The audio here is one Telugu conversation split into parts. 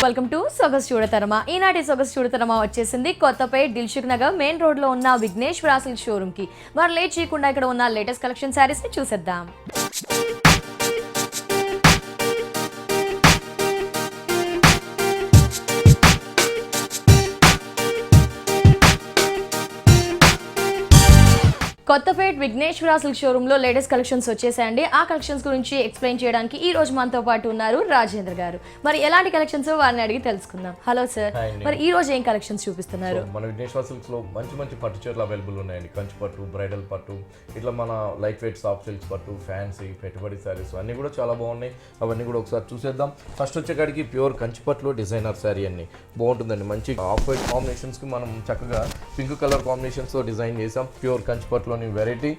వెల్కమ్ టు సొగసు చూడతరమా. ఈనాటి సొగసు చూడతరమా వచ్చేసింది కొత్తపేట దిల్సుఖ్ నగర్ మెయిన్ రోడ్ లో ఉన్న విఘ్నేశ్వర సిల్క్ షోరూమ్ కి. మరి లేట్ చేయకుండా ఇక్కడ ఉన్న లేటెస్ట్ కలెక్షన్ సారీస్ ని చూసేద్దాం. కొత్తపేట విఘ్నేశ్వర సిల్క్ షోరూమ్ లో లేటెస్ట్ కలెక్షన్స్ వచ్చేసాయండి. ఆ కలెక్షన్స్ గురించి ఎక్స్ప్లెయిన్ చేయడానికి ఈ రోజు మనతో పాటు ఉన్నారు రాజేంద్ర గారు. మరి ఎలాంటి కలెక్షన్స్ వారిని అడిగి తెలుసుకుందాం. హలో సార్, మరి ఈ రోజు ఏం కలెక్షన్స్ చూపిస్తున్నారు? మన విఘ్నేశ్వర సిల్క్స్ లో మంచి మంచి పట్టు చీరలు అవైలబుల్ ఉన్నాయండి. కంచి పట్టు, బ్రైడల్ పట్టు, ఇట్లా మన లైట్ వెయిట్ సాఫ్ట్ సిల్క్స్ పట్టు, ఫ్యాన్సీ, పెట్టుబడి శారీస్ అన్నీ కూడా చాలా బాగున్నాయి. అవన్నీ కూడా ఒకసారి చూసేద్దాం. ఫస్ట్ వచ్చేకాడికి ప్యూర్ కంచి పట్టులో డిజైనర్ శారీ అన్ని బాగుంటుందండి. మంచి ఆఫ్ వైట్ కాంబినేషన్స్ కి మనం చక్కగా పింక్ కలర్ కాంబినేషన్స్ తో డిజైన్ చేసాం. ప్యూర్ కంచి పట్టులో వెరైటీ.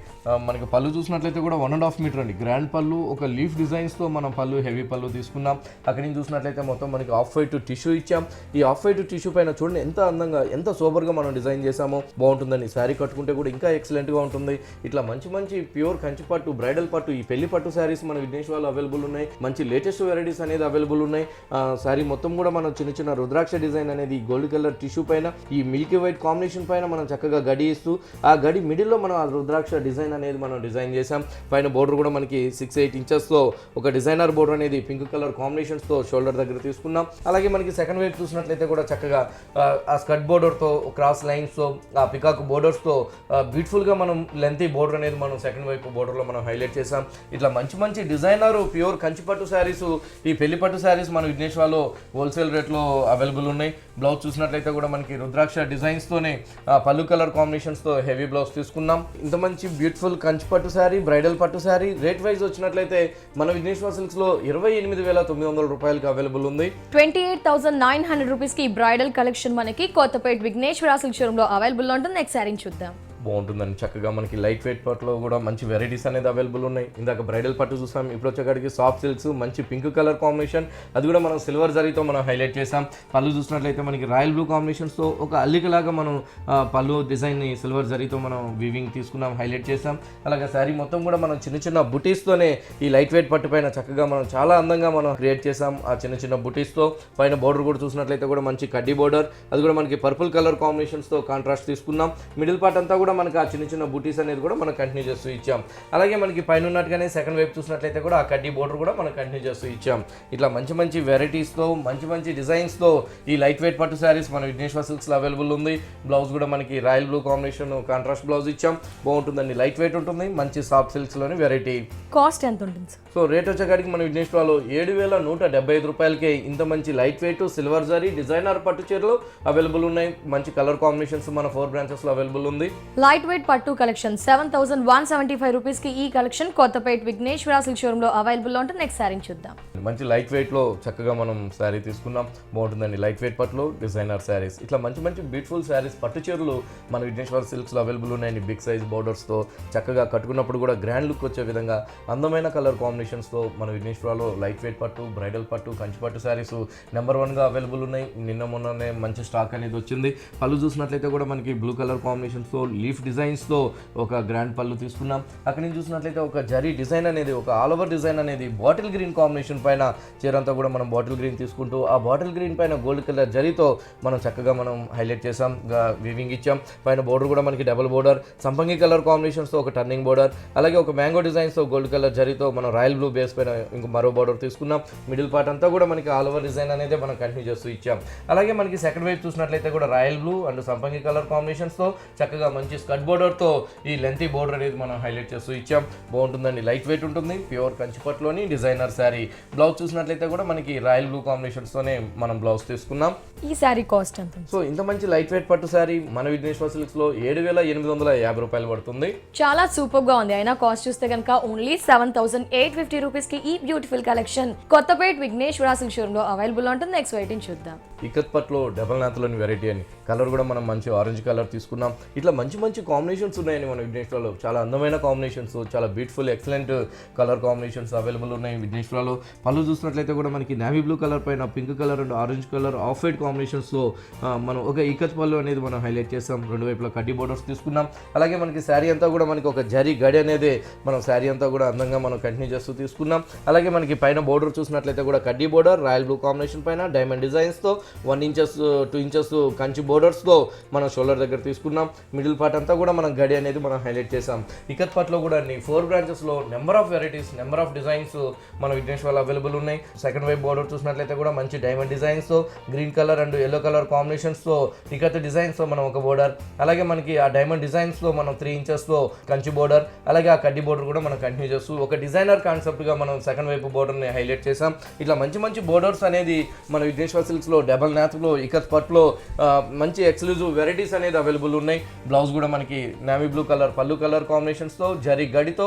మనకి పళ్ళు చూసినట్లయితే కూడా 1.5 మీటర్ అండి. గ్రాండ్ పళ్ళు, ఒక లీఫ్ డిజైన్స్ తో మనం పళ్ళు హెవీ పళ్ళు తీసుకున్నాం. అక్కడి నుంచి చూసినట్లయితే మొత్తం మనకి ఆఫ్ వైట్ టిష్యూ ఇచ్చాం. ఈ ఆఫ్ వైట్ టిష్యూ పైన చూడండి ఎంత అందంగా, ఎంత సూపర్ గా మనం డిజైన్ చేసామో. బాగుంటుందండి. శారీ కట్టుకుంటే కూడా ఇంకా ఎక్సలెంట్ గా ఉంటుంది. ఇట్లా మంచి మంచి ప్యూర్ కంచి పట్టు, బ్రైడల్ పట్టు, ఈ పెళ్లి పట్టు శారీస్ మన విఘ్నేశ్వర్లో అవైలబుల్ ఉన్నాయి. మంచి లేటెస్ట్ వెరైటీస్ అనేది అవైలబుల్ ఉన్నాయి. శారీ మొత్తం కూడా మనం చిన్న చిన్న రుద్రాక్ష డిజైన్ అనేది గోల్డ్ కలర్ టిష్యూ పైన, ఈ మిల్కీ వైట్ కాంబినేషన్ పైన మనం చక్కగా గడి ఇస్తూ, ఆ గడి మిడిల్ లో మనం ఆ రుద్రాక్ష డిజైన్ అనేది మనం డిజైన్ చేసాం. పైన బోర్డర్ కూడా మనకి 6-8 ఇంచెస్ తో ఒక డిజైనర్ బోర్డర్ అనేది పింక్ కలర్ కాంబినేషన్స్ తో షోల్డర్ దగ్గర తీసుకున్నాం. అలాగే మనకి సెకండ్ వైపు చూసినట్లయితే కూడా చక్కగా ఆ స్కర్ట్ బోర్డర్ తో, క్రాస్ లైన్స్ తో, ఆ పికాక్ బోర్డర్స్ తో బ్యూటిఫుల్ గా మనం లెంతీ బోర్డర్ అనేది మనం సెకండ్ వైపు బోర్డర్ లో మనం హైలైట్ చేసాం. ఇట్లా మంచి మంచి డిజైనర్ ప్యూర్ కంచి పట్టు శారీస్, ఈ పెళ్లి పట్టు శారీస్ మన విఘ్నేశ్వర్లో హోల్సేల్ రేట్ లో అవైలబుల్ ఉన్నాయి. బ్లౌజ్ చూసినట్లయితే కూడా మనకి రుద్రాక్ష డిజైన్స్ తోనే పళ్ళు కలర్ కాంబినేషన్స్ తో హెవీ బ్లౌజ్ తీసుకున్నాం. ఇంత మంచి బ్యూటిఫుల్ కంచి పట్టు శారీ, బ్రైడల్ పట్టు శారీ రేట్ వైజ్ వచ్చినట్లయితే మన విఘ్నేశ్వర సిల్క్స్ లో 28,900 రూపాయలకి అవైలబుల్ ఉంది. 28,900 రూపీస్ కి బ్రైడల్ కలెక్షన్ మనకి కొత్తపేట విఘ్నేశ్వర సిల్క్ షోరూమ్ లో అవైలబుల్ ఉంటుంది. నెక్స్ట్ శారీ చూద్దాం. బాగుంటుందండి. చక్కగా మనకి లైట్ వెయిట్ పట్టులో కూడా మంచి వెరైటీస్ అనేది అవైలబుల్ ఉన్నాయి. ఇందాక బ్రైడల్ పట్టు చూసాం, ఇప్పుడు వచ్చేకాడికి సాఫ్ట్ సిల్క్స్, మంచి పింక్ కలర్ కాంబినేషన్, అది కూడా మనం సిల్వర్ జరీతో మనం హైలైట్ చేసాం. పళ్ళు చూసినట్లయితే మనకి రాయల్ బ్లూ కాంబినేషన్స్తో ఒక అల్లికలాగా మనం పళ్ళు డిజైన్ని సిల్వర్ జరీతో మనం వీవింగ్ తీసుకున్నాం, హైలైట్ చేసాం. అలాగే శారీ మొత్తం కూడా మనం చిన్న చిన్న బుటీస్తోనే ఈ లైట్ వెయిట్ పట్టు పైన చక్కగా మనం చాలా అందంగా మనం క్రియేట్ చేసాం. ఆ చిన్న చిన్న బుటీస్తో పైన బోర్డర్ కూడా చూసినట్లయితే కూడా మంచి కడ్డీ బోర్డర్, అది కూడా మనకి పర్పుల్ కలర్ కాంబినేషన్స్తో కాంట్రాస్ట్ తీసుకున్నాం. మిడిల్ పార్ట్ అంతా కూడా మనకి ఆ చిన్న చిన్న బూటీస్ అనేది కూడా మనం కంటిన్యూ చేస్తూ ఇచ్చాం. అలాగే మనకి పైన ఉన్నట్టుగానే సెకండ్ వైపు చూసినట్లయితే కూడా ఆ కడ్డీ బోర్డర్ కూడా మనం కంటిన్యూ చేస్తూ ఇచ్చాం. ఇట్లా మంచి మంచి వెరైటీస్తో, మంచి మంచి డిజైన్స్తో ఈ లైట్ వెయిట్ పట్టు శారీస్ మన విఘ్నేశ్వర సిల్క్స్లో అవైలబుల్ ఉంది. బ్లౌజ్ కూడా మనకి royal blue combination contrast blouse ఇచ్చాం. బాగుంటుందండి. లైట్ వెయిట్ ఉంటుంది. మంచి సాఫ్ట్ సిల్క్స్లోని వెరైటీ. కాస్ట్ ఎంత ఉంటుంది? సో రేట్ వచ్చేకాడికి మన విఘ్నేశ్వర్లో 7,175 రూపాయలకే ఇంత మంచి light weight silver zari designer పట్టు చీరలు అవైలబుల్ ఉన్నాయి. మంచి కలర్ కాంబినేషన్స్ మన 4 బ్రాంచెస్ లో అవైలబుల్ ఉంది. లైట్ వెయిట్ పట్టు కలెక్షన్ 7,175 రూపీస్ కి ఈ collection Kothapeta Vighneshwara silk showroom లో అవైలబుల్ ఉంటుంది. నెక్స్ట్ శారీ చూద్దాం. మంచి లైట్ వెయిట్ లో చక్కగా మనం శారీ తీసుకున్నాం. బాగుంటుందండి. లైట్ వెయిట్ పట్టులో డిజైనర్ శారీస్, ఇట్లా మంచి మంచి బ్యూటిఫుల్ శారీస్ పట్టు చీరలు మన విఘ్నేశ్వర సిల్క్స్ లో అవైలబుల్ ఉన్నాయండి. బిగ్ సైజ్ బోర్డర్స్ తో చక్కగా కట్టుకున్నప్పుడు కూడా గ్రాండ్ లుక్ వచ్చే విధంగా అందమైన కలర్ కాంబినేషన్స్ తో మన విఘ్నేశ్వరలో లైట్ వెయిట్ పట్టు, బ్రైడల్ పట్టు, కంచి పట్టు శారీస్ నెంబర్ 1 గా అవైలబుల్ ఉన్నాయి. నిన్న మొన్ననే మంచి స్టాక్ అనేది వచ్చింది. పళ్ళు చూసినట్లయితే కూడా మనకి బ్లూ కలర్ కాంబినేషన్స్ తో, లీఫ్ డిజైన్స్ తో ఒక గ్రాండ్ పళ్ళు తీసుకున్నాం. అక్కడి నుంచి చూసినట్లయితే ఒక జరీ డిజైన్ అనేది, ఒక ఆల్ ఓవర్ డిజైన్ అనేది బాటిల్ గ్రీన్ కాంబినేషన్ పైన చీరంతా కూడా మనం బాటిల్ గ్రీన్ తీసుకుంటూ ఆ బాటిల్ గ్రీన్ పైన గోల్డ్ కలర్ జరీతో మనం చక్కగా మనం హైలైట్ చేసాం, వీవింగ్ ఇచ్చాం. పైన బోర్డర్ కూడా మనకి డబుల్ బోర్డర్, సంపంగి కలర్ కాంబినేషన్స్తో ఒక టర్నింగ్ బోర్డర్, అలాగే ఒక మ్యాంగో డిజైన్స్తో గోల్డ్ కలర్ జరీతో మనం రాయల్ బ్లూ బేస్ పైన ఇంకో మరో బోర్డర్ తీసుకున్నాం. మిడిల్ పార్ట్ అంతా కూడా మనకి ఆల్ ఓవర్ డిజైన్ అనేది మనం కంటిన్యూ చేస్తూ ఇచ్చాం. అలాగే మనకి సెకండ్ వైపు చూసినట్లయితే కూడా రాయల్ బ్లూ అండ్ సంపంగి కలర్ కాంబినేషన్స్తో చక్కగా మంచి స్కర్ట్ బోర్డర్తో ఈ లెంతీ బోర్డర్ అనేది మనం హైలైట్ చేస్తూ ఇచ్చాం. బాగుంటుందండి. లైట్ వెయిట్ ఉంటుంది. ప్యూర్ కంచిపట్లోని డిజైనర్ శారీ. బ్లౌజ్ చూసినట్లయితే కూడా మనకి రాయల్ బ్లూ కాంబినేషన్స్తోనే మనం బ్లౌజ్ తీసుకున్నాం. ఈ శారీ కాస్ట్ ఎంత? సో ఇంత మంచి లైట్ వెయిట్ పట్టు శారీ మన విఘ్నేశ్వర సిల్క్స్ లో 7,850 రూపాయలు పడుతుంది. చాలా సూపర్ గా ఉంది. అయినా కాస్ట్ చూస్తే కనుక ఓన్లీ 7,850 రూపీస్ కి ఈ beautiful collection Kothapeta Vighneshwara silk showroom లో అవైలబుల్ ఉంటుంది. నెక్స్ట్ వెయిటింగ్ చూద్దాం. ఇక్కత్ పట్లో డబల్ నాథ్లోని వెరైటీ అని కలర్ కూడా మనం మంచి ఆరెంజ్ కలర్ తీసుకున్నాం. ఇట్లా మంచి మంచి కాంబినేషన్స్ ఉన్నాయండి మన విఘ్నేశ్వరలో. చాలా అందమైన కాంబినేషన్స్, చాలా beautiful excellent colour combinations available ఉన్నాయి విఘ్నేశ్వరలో. పళ్ళు చూసినట్లయితే కూడా మనకి నేవీ బ్లూ కలర్ పైన pink colour and orange colour off white కాంబినేషన్స్లో మనం ఒక ఇక్కత్ పళ్ళు అనేది మనం హైలైట్ చేస్తాం. రెండు వైపులా కడ్డీ బోర్డర్స్ తీసుకున్నాం. అలాగే మనకి శారీ అంతా కూడా మనకి ఒక జరీ గడి అనేది మనం శారీ అంతా కూడా అందంగా మనం కంటిన్యూ చేస్తూ తీసుకున్నాం. అలాగే మనకి పైన బోర్డర్ చూసినట్లయితే కూడా కడ్డీ బోర్డర్ రాయల్ బ్లూ కాంబినేషన్ పైన డైమండ్ డిజైన్స్తో 1 ఇంచెస్ 2 ఇంచెస్ కంచి బోర్డర్స్తో మనం షోల్డర్ దగ్గర తీసుకున్నాం. మిడిల్ పార్ట్ అంతా కూడా మనం గడి అనేది మనం హైలైట్ చేసాం. ఇక్కత్ పట్లో కూడా 4 బ్రాంచెస్లో number of varieties, number of designs మన విఘ్నేశ్వరలో అవైలబుల్ ఉన్నాయి. సెకండ్ వైపు బోర్డర్ చూసినట్లయితే కూడా మంచి డైమండ్ డిజైన్స్తో green colour and yellow colour కాంబినేషన్స్తో ఇక్కత్ డిజైన్స్తో మనం ఒక బోర్డర్, అలాగే మనకి ఆ డైమండ్ డిజైన్స్లో మనం 3 ఇంచెస్తో కంచి బోర్డర్, అలాగే ఆ కడ్డీ బోర్డర్ కూడా మనం కంటిన్యూ చేస్తూ ఒక డిజైనర్ కాన్సెప్ట్గా మనం సెకండ్ వైపు బోర్డర్ని హైలైట్ చేసాం. ఇట్లా మంచి మంచి బోర్డర్స్ అనేది మన విఘ్నేశ్వర సిల్క్స్లో డబల్ నాత్లో ఇక్కత్ పట్లో మంచి ఎక్స్క్లూజివ్ వెరైటీస్ అనేది అవైలబుల్ ఉన్నాయి. బ్లౌజ్ కూడా మనకి నేవీ బ్లూ కలర్ పళ్ళు కలర్ కాంబినేషన్స్తో జరీ గడితో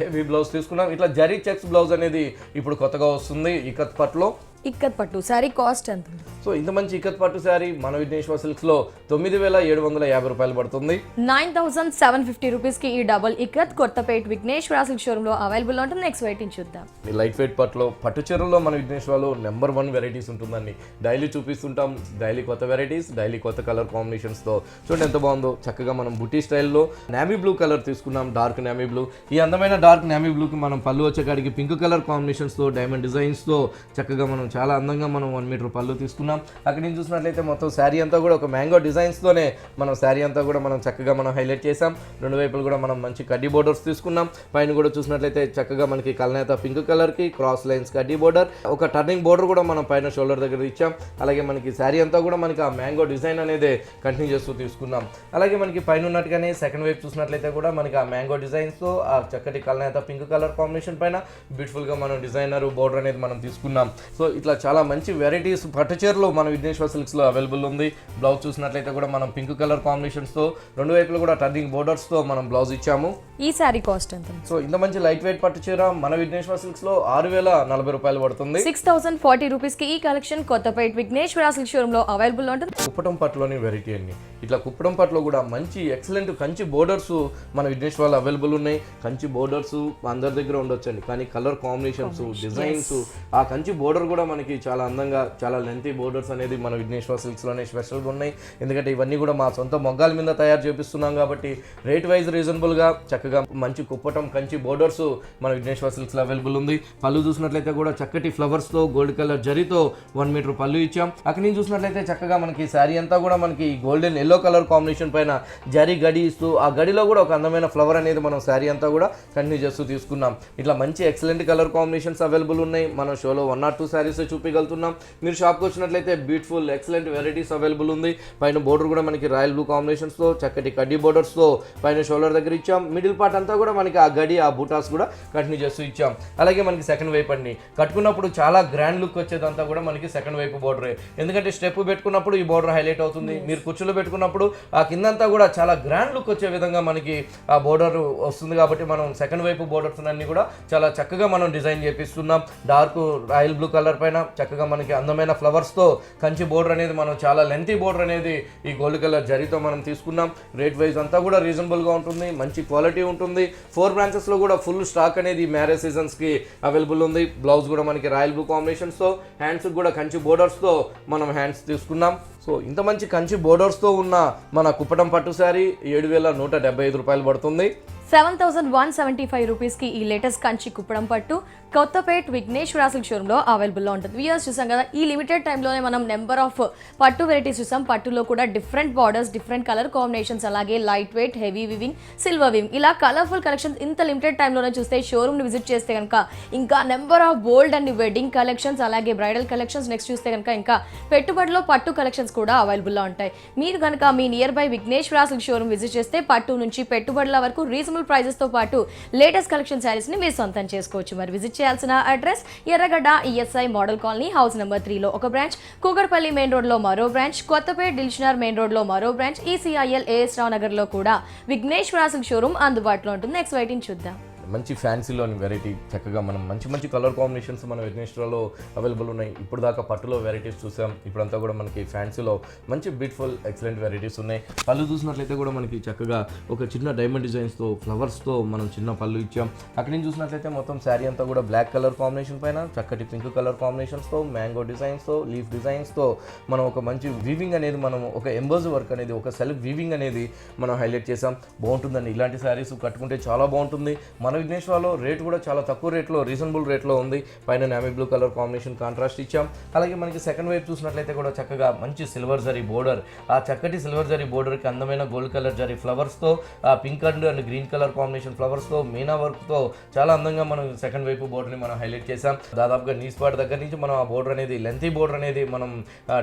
హెవీ బ్లౌజ్ తీసుకున్నాం. ఇట్లా జరీ చెక్స్ బ్లౌజ్ అనేది ఇప్పుడు కొత్తగా వస్తుంది ఇక్కత్ పట్లో. ఇక్కత్ పట్టు శారీ కాస్ట్ ఎంత? సో ఇంత మంచి ఇక్కత్ పట్టు శారీ మన విఘ్నేశ్వర సిల్క్స్లో 9,750 రూపాయలు పడుతుంది. 9,750 రూపీస్కి ఈ డబుల్ ఇక్కత్ కొత్తపేట విఘ్నేశ్వర సిల్క్ షోరూంలో అవైలబుల్ ఉంటుంది. నెక్స్ట్ వెయిట్ చూద్దాం. లైట్ వెయిట్ పట్టులో పట్టు చీరల్లో మన విఘ్నేశ్వరలో నెంబర్ 1 వెరైటీస్ ఉంటుందండి. డైలీ చూపిస్తుంటాం, డైలీ కొత్త వెరైటీస్, డైలీ కొత్త కలర్ కాంబినేషన్స్తో. చూడండి ఎంత బాగుందో. చక్కగా మనం బుటీ స్టైల్లో నేవీ బ్లూ కలర్ తీసుకున్నాం, డార్క్ నేవీ బ్లూ. ఈ అందమైన డార్క్ నేవీ బ్లూకి మనం పళ్ళు వచ్చేకాడికి పింక్ కలర్ కాంబినేషన్స్తో డైమండ్ డిజైన్స్తో చక్కగా మనం చాలా అందంగా మనం 1 మీటర్ పళ్ళు తీసుకున్నాం. అక్కడ నుంచి చూసినట్లయితే మొత్తం శారీ అంతా కూడా ఒక మ్యాంగో డిజైన్స్తోనే మనం శారీ అంతా కూడా మనం చక్కగా మనం హైలైట్ చేసాం. రెండు వైపులు కూడా మనం మంచి కడ్డీ బోర్డర్స్ తీసుకున్నాం. పైన కూడా చూసినట్లయితే చక్కగా మనకి కల్నేత పింక్ కలర్కి క్రాస్ లైన్స్ కడ్డీ బోర్డర్, ఒక టర్నింగ్ బోర్డర్ కూడా మనం పైన షోల్డర్ దగ్గర ఇచ్చాం. అలాగే మనకి శారీ అంతా కూడా మనకి ఆ మ్యాంగో డిజైన్ అనేది కంటిన్యూ చేస్తూ తీసుకున్నాం. అలాగే మనకి పైన ఉన్నట్టుగానే సెకండ్ వైపు చూసినట్లయితే కూడా మనకి ఆ మ్యాంగో డిజైన్స్తో ఆ చక్కటి కల్నేత పింక్ కలర్ కాంబినేషన్ పైన బ్యూటిఫుల్గా మనం డిజైనర్ బోర్డర్ అనేది మనం తీసుకున్నాం. సో ఇట్లా చాలా మంచి వెరైటీస్ పట్టు చీరలో మన విఘ్నేశ్వర సిల్క్స్లో అవైలబుల్ ఉంది. బ్లౌజ్ చూసినట్లయితే కూడా మనం పింక్ కలర్ కాంబినేషన్స్తో రెండు వైపులు కూడా టర్నింగ్ బోర్డర్స్తో మనం బ్లౌజ్ ఇచ్చాము. ఈ శారీ కాస్ట్ ఎంత? సో ఇంత మంచి లైట్ వెయిట్ పట్టు చీర మన విఘ్నేశ్వర సిల్క్స్లో 6,040 రూపాయలు పడుతుంది. 6,040 రూపీస్కి ఈ కలెక్షన్ కొత్తపేట విఘ్నేశ్వర సిల్క్ షోరూంలో అవైలబుల్ ఉంటుంది. కుప్పటం పట్టులోని వెరైటీ అండి. ఇట్లా కుప్పటం పట్టులో కూడా మంచి ఎక్సలెంట్ కంచి బోర్డర్స్ మన విఘ్నేశ్వరలో అవైలబుల్ ఉన్నాయి. కంచి బోర్డర్స్ అందరి దగ్గర ఉండొచ్చండి, కానీ కలర్ కాంబినేషన్స్, డిజైన్స్, ఆ కంచి బోర్డర్ కూడా మనకి చాలా అందంగా, చాలా లెంతీ బోర్డర్స్ అనేది మన విఘ్నేశ్వర సిల్క్స్లోనే స్పెషల్గా ఉన్నాయి. ఎందుకంటే ఇవన్నీ కూడా మా సొంత మొగ్గాల మీద తయారు చేపిస్తున్నాం కాబట్టి రేట్ వైజ్ రీజనబుల్గా చక్కగా మంచి కుప్పటం కంచి బోర్డర్స్ మన విఘ్నేశ్వర సిల్క్స్లో అవైలబుల్ ఉంది. పళ్ళు చూసినట్లయితే కూడా చక్కటి ఫ్లవర్స్తో గోల్డ్ కలర్ జరీతో 1 మీటర్ పళ్ళు ఇచ్చాం. అక్కడి నుంచి చూసినట్లయితే చక్కగా మనకి శారీ అంతా కూడా మనకి గోల్డెన్ ఎల్లో కలర్ కాంబినేషన్ పైన జరీ గడి ఇస్తూ ఆ గడిలో కూడా ఒక అందమైన ఫ్లవర్ అనేది మనం శారీ అంతా కూడా కంటిన్యూ చేస్తూ తీసుకున్నాం. ఇట్లా మంచి ఎక్సలెంట్ కలర్ కాంబినేషన్స్ అవైలబుల్ ఉన్నాయి. మనం షోలో 1 or 2 శారీస్ చూపించగలుగుతున్నాం. మీరు షాప్కి వచ్చినట్లయితే బ్యూటిఫుల్ ఎక్సలెంట్ వెరైటీస్ అవైలబుల్ ఉంది. పైన బోర్డర్ కూడా మనకి రాయల్ బ్లూ కాంబినేషన్స్తో చక్కటి కడ్డీ బోర్డర్స్తో పైన షోల్డర్ దగ్గర ఇచ్చాం. మిడిల్ పార్ట్ అంతా కూడా మనకి ఆ గడి ఆ బూటాస్ కూడా కంటిన్యూ చేస్తూ ఇచ్చాం. అలాగే మనకి సెకండ్ వైపు అండి కట్టుకున్నప్పుడు చాలా గ్రాండ్ లుక్ వచ్చేదంతా కూడా మనకి సెకండ్ వైపు బోర్డరే. ఎందుకంటే స్టెప్ పెట్టుకున్నప్పుడు ఈ బోర్డర్ హైలైట్ అవుతుంది. మీరు కుర్చీలో పెట్టుకున్నప్పుడు ఆ కిందంతా కూడా చాలా గ్రాండ్ లుక్ వచ్చే విధంగా మనకి ఆ బోర్డర్ వస్తుంది. కాబట్టి మనం సెకండ్ వైపు బోర్డర్స్ అన్ని కూడా చాలా చక్కగా మనం డిజైన్ చేపిస్తున్నాం. డార్క్ రాయల్ బ్లూ కలర్ పైన చక్కగా మనకి అందమైన ఫ్లవర్స్తో కంచి బోర్డర్ అనేది మనం చాలా లెంతీ బోర్డర్ అనేది ఈ గోల్డ్ కలర్ జరీతో మనం తీసుకున్నాం. రేట్ వైజ్ అంతా కూడా రీజనబుల్గా ఉంటుంది, మంచి క్వాలిటీ ఉంటుంది. 4 బ్రాంచెస్లో కూడా ఫుల్ స్టాక్ అనేది మ్యారేజ్ సీజన్స్కి అవైలబుల్ ఉంది. బ్లౌజ్ కూడా మనకి రాయల్ బ్లూ కాంబినేషన్స్తో, హ్యాండ్స్కి కూడా కంచి బోర్డర్స్తో మనం హ్యాండ్స్ తీసుకున్నాం. సో ఇంత మంచి కంచి బోర్డర్స్తో ఉన్న మన కుప్పటం పట్టు శారీ 7,175 రూపాయలు పడుతుంది. 7,175 రూపీస్కి ఈ లేటెస్ట్ కంచి కుప్పడం పట్టు కొత్తపేట విఘ్నేశ్వర సిల్క్ షోరూంలో అవైలబుల్లో ఉంటుంది. వ్యూయర్స్ చూసాం కదా, ఈ లిమిటెడ్ టైంలోనే మనం నెంబర్ ఆఫ్ పట్టు వెరైటీస్ చూసాం. పట్టులో కూడా different borders, different colour combinations, అలాగే light weight, heavy weaving, silver weaving, ఇలా కలర్ఫుల్ కలెక్షన్స్ ఇంత లిమిటెడ్ టైంలోనే చూస్తే షోరూమ్ని విజిట్ చేస్తే కనుక ఇంకా number of bold and wedding collections, అలాగే బ్రైడల్ కలెక్షన్స్, నెక్స్ట్ చూస్తే కనుక ఇంకా పెట్టుబడిలో పట్టు కలెక్షన్స్ కూడా అవైలబుల్లో ఉంటాయి. మీరు కనుక మీ near by Vighneshwara silk showroom visit చేస్తే పట్టు నుంచి పెట్టుబడుల వరకు రీజనబుల్ ప్రైజెస్ తో పాటు లేటెస్ట్ కలెక్షన్ శారీస్ ని మీరు సొంతం చేసుకోవచ్చు. మరి విజిట్ చేయాల్సిన అడ్రస్ ఎర్రగడ్డ ESI model colony house number 3 లో ఒక బ్రాంచ్, కూకట్పల్లి మెయిన్ రోడ్ లో మరో బ్రాంచ్, కొత్తపేట దిల్షనర్ మెయిన్ రోడ్ లో మరో బ్రాంచ్, ఈసీఐఎల్ ఏఎస్ రావు నగర్ లో కూడా విఘ్నేశ్వర సిల్క్ షోరూమ్ అందుబాటులో ఉంటుంది. నెక్స్ట్ వెయిటింగ్ చూద్దాం. మంచి ఫ్యాన్సీలోని వెరైటీ చక్కగా మనం మంచి మంచి కలర్ కాంబినేషన్స్ మన విఘ్నేశ్వరలో అవైలబుల్ ఉన్నాయి. ఇప్పుడు దాకా పట్టులో వెరైటీస్ చూసాం, ఇప్పుడంతా కూడా మనకి ఫ్యాన్సీలో మంచి బ్యూటిఫుల్ ఎక్సలెంట్ వెరైటీస్ ఉన్నాయి. పళ్ళు చూసినట్లయితే కూడా మనకి చక్కగా ఒక చిన్న డైమండ్ డిజైన్స్తో ఫ్లవర్స్తో మనం చిన్న పళ్ళు ఇచ్చాం. అక్కడి నుంచి చూసినట్లయితే మొత్తం శారీ అంతా కూడా బ్లాక్ కలర్ కాంబినేషన్ పైన చక్కటి పింక్ కలర్ కాంబినేషన్స్తో మ్యాంగో డిజైన్స్తో లీఫ్ డిజైన్స్తో మనం ఒక మంచి వీవింగ్ అనేది మనం ఒక ఎంబోజ్ వర్క్ అనేది ఒక సెల్ఫ్ వీవింగ్ అనేది మనం హైలైట్ చేసాం. బాగుంటుందండి, ఇలాంటి శారీస్ కట్టుకుంటే చాలా బాగుంటుంది. మన విఘ్నేశ్వరలో రేట్ కూడా చాలా తక్కువ రేట్లో రీజనబుల్ రేట్లో ఉంది. పైన navy blue colour combination contrast ఇచ్చాం. అలాగే మనకి సెకండ్ వైపు చూసినట్లయితే కూడా చక్కగా మంచి సిల్వర్ జరీ బోర్డర్, ఆ చక్కటి సిల్వర్ జరీ బోర్డర్కి అందమైన గోల్డ్ కలర్ జరీ ఫ్లవర్స్తో ఆ pink and green colour combination ఫ్లవర్స్తో మీనా వర్క్తో చాలా అందంగా మనం సెకండ్ వైపు బోర్డర్ని మనం హైలైట్ చేసాం. దాదాపుగా నీ స్పాట్ దగ్గర నుంచి మనం ఆ బోర్డర్ అనేది లెంతీ బోర్డర్ అనేది మనం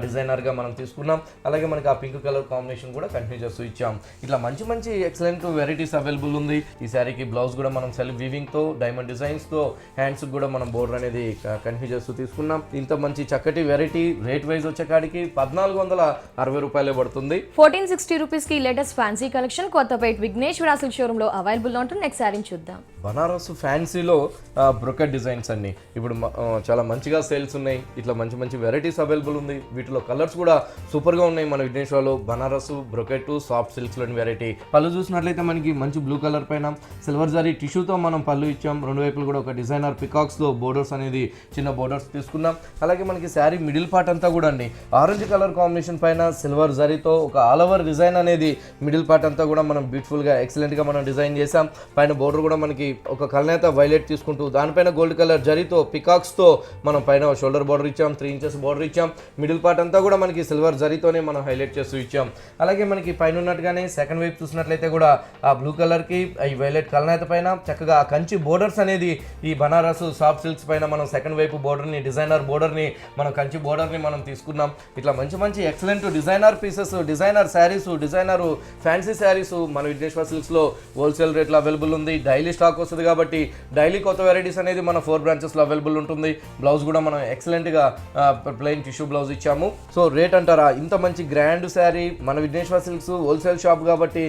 డిజైనర్గా మనం తీసుకున్నాం. అలాగే మనకి ఆ పింక్ కలర్ కాంబినేషన్ కూడా కంటిన్యూ చేస్తూ ఇచ్చాం. ఇట్లా మంచి మంచి ఎక్సలెంట్ వెరైటీస్ అవైలబుల్ ఉంది. ఈ శారీకి బ్లౌజ్ కూడా మనం సెల్ఫ్ వీవింగ్తో డైమండ్ డిజైన్స్తో హ్యాండ్స్ కూడా మనం బోర్డర్ అనేది కంటిన్యూ చేస్తూ తీసుకున్నాం. ఇంత మంచి చక్కటి వెరైటీ రేట్ వైజ్ వచ్చేకాడికి 1460 రూపాయలే పడుతుంది. 1460 రూపీస్ కి latest fancy collection Kothapeta Vighneshwara silk showroom లో అవైలబుల్ ఉంటుంది. నెక్స్ట్ శారీని చూద్దాం. బనారస్ ఫ్యాన్సీలో బ్రొకెట్ డిజైన్స్ అన్ని ఇప్పుడు చాలా మంచిగా సేల్స్ ఉన్నాయి. ఇట్లా మంచి మంచి వెరైటీస్ అవైలబుల్ ఉంది. వీటిలో కలర్స్ కూడా సూపర్గా ఉన్నాయి. మన విఘ్నేశ్వరలో బనారస్ బ్రొకెట్ సాఫ్ట్ సిల్క్స్లోని వెరైటీ. పళ్ళు చూసినట్లయితే మనకి మంచి బ్లూ కలర్ పైన సిల్వర్ జరీ టిష్యూతో మనం పళ్ళు ఇచ్చాం. రెండు వైపులు కూడా ఒక డిజైనర్ పికాక్స్తో బోర్డర్స్ అనేది చిన్న బోర్డర్స్ తీసుకున్నాం. అలాగే మనకి శారీ మిడిల్ పార్ట్ అంతా కూడా అండి ఆరెంజ్ కలర్ కాంబినేషన్ పైన సిల్వర్ జరీతో ఒక ఆల్ ఓవర్ డిజైన్ అనేది మిడిల్ పార్ట్ అంతా కూడా మనం బ్యూటిఫుల్గా ఎక్సలెంట్గా మనం డిజైన్ చేసాం. పైన బోర్డర్ కూడా మనకి ఒక కల్నేత వైలెట్ తీసుకుంటూ దానిపైన గోల్డ్ కలర్ జరీతో పికాక్స్తో మనం పైన షోల్డర్ బార్డర్ ఇచ్చాం, 3 ఇంచెస్ బార్డర్ ఇచ్చాం. మిడిల్ పార్ట్ అంతా కూడా మనకి సిల్వర్ జరీతోనే మనం హైలైట్ చేస్తూ ఇచ్చాం. అలాగే మనకి పైన ఉన్నట్టుగానే సెకండ్ వైపు చూసినట్లయితే కూడా ఆ బ్లూ కలర్కి ఈ వైలెట్ కల్నేత పైన చక్కగా ఆ కంచి బోర్డర్స్ అనేది ఈ బనారస్ సాఫ్ట్ సిల్క్స్ పైన మనం సెకండ్ వైపు బోర్డర్ని డిజైనర్ బోర్డర్ని మనం కంచి బోర్డర్ని మనం తీసుకున్నాం. ఇట్లా మంచి మంచి excellent designer pieces, designer saris, designer fancy saris మన విఘ్నేశ్వర సిల్క్స్లో హోల్సేల్ రేట్లో అవైలబుల్ ఉంది. డైలీ స్టాక్ వస్తుంది కాబట్టి డైలీ కొత్త వెరైటీస్ అనేది మన 4 బ్రాంచెస్లో అవైలబుల్ ఉంటుంది. బ్లౌజ్ కూడా మనం ఎక్సలెంట్గా ప్లెయిన్ టిష్యూ బ్లౌజ్ ఇచ్చాము. సో రేట్ అంటారా, ఇంత మంచి గ్రాండ్ శారీ మన విఘ్నేశ్వర సిల్క్స్ హోల్సేల్ షాప్ కాబట్టి